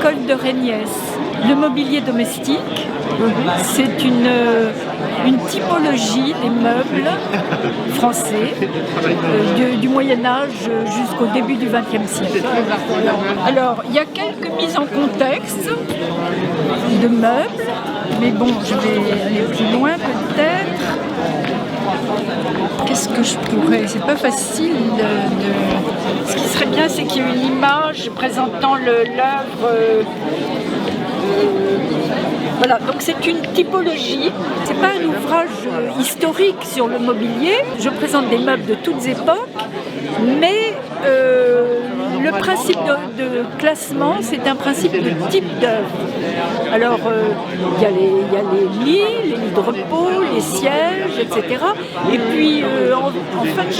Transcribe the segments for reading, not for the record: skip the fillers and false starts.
l'école de Régniès. Le mobilier domestique, c'est une typologie des meubles français du Moyen-Âge jusqu'au début du XXe siècle. Alors, il y a quelques mises en contexte de meubles, mais bon, je vais aller plus loin peut-être. Qu'est-ce que je pourrais... C'est pas facile de... Ce qui serait bien, c'est qu'il y ait une image présentant l'œuvre. Voilà, donc c'est une typologie. C'est pas un ouvrage historique sur le mobilier. Je présente des meubles de toutes époques, mais le principe de classement, c'est un principe de type d'œuvre. Alors, il y a les lits de repos, les sièges, etc. Et puis,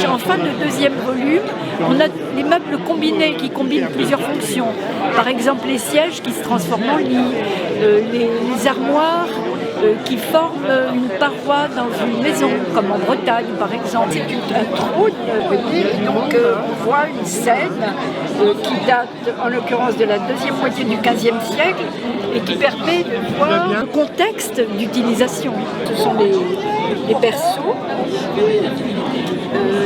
en fin de deuxième volume, on a les meubles combinés qui combinent plusieurs fonctions. Par exemple, les sièges qui se transforment en lit, les armoires qui forment une paroi dans une maison, comme en Bretagne par exemple. C'est un trône, donc on voit une scène qui date en l'occurrence de la deuxième moitié du XVe siècle et qui permet de voir le contexte d'utilisation. Ce sont les berceaux,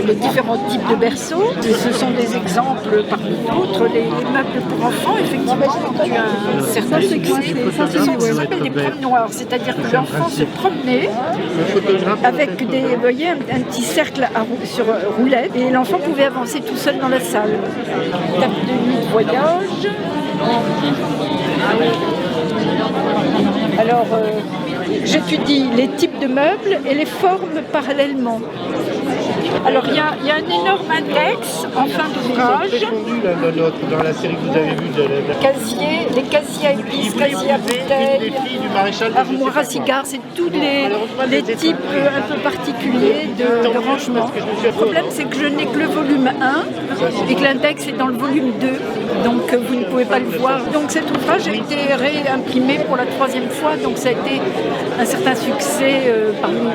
les différents types de berceaux. Ce sont des exemples parmi d'autres. Les meubles pour enfants, effectivement, ont eu un certain succès. Ça s'appelle des promenoirs, c'est-à-dire que l'enfant se promenait avec vous voyez, un petit cercle sur roulette et l'enfant pouvait avancer tout seul dans la salle. Table de nuit de voyage. Alors, j'étudie les types de meubles et les formes parallèlement. Alors, il y a un énorme index en fin d'ouvrage. Dans la série que vous avez vue les casiers à épices, casiers à bouteilles, armoires à cigares, c'est tous les types un peu particuliers de rangement. Le problème, c'est que je n'ai que le volume 1 et que l'index est dans le volume 2, donc vous ne pouvez pas le voir. Donc cet ouvrage a été réimprimé pour la 3e fois, donc ça a été un certain succès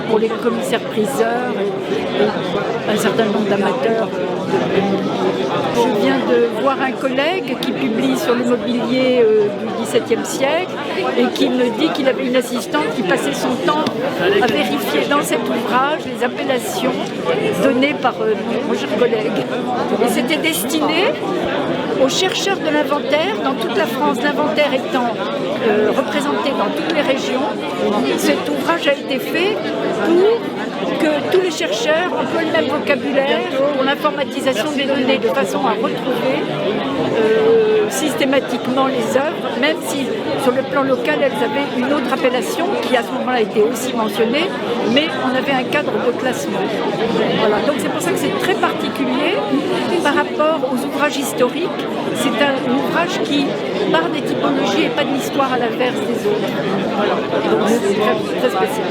pour les commissaires-priseurs et un certain nombre d'amateurs. Je viens de voir un collègue qui publie sur le mobilier du XVIIe siècle et qui me dit qu'il avait une assistante qui passait son temps à vérifier dans cet ouvrage les appellations données par mon cher collègue. Et c'était destiné aux chercheurs de l'inventaire dans toute la France, l'inventaire étant représenté dans toutes les régions. Cet ouvrage a été fait pour que tous les chercheurs emploient le même vocabulaire pour l'informatisation des données de façon à retrouver systématiquement les œuvres, même si sur le plan local elles avaient une autre appellation qui à ce moment-là était aussi mentionnée, mais on avait un cadre de classement. Voilà. Donc c'est pour ça que c'est très particulier par rapport aux ouvrages historiques. C'est un ouvrage qui part des typologies et pas de l'histoire à l'inverse des autres. Voilà. Donc c'est très, très spécial.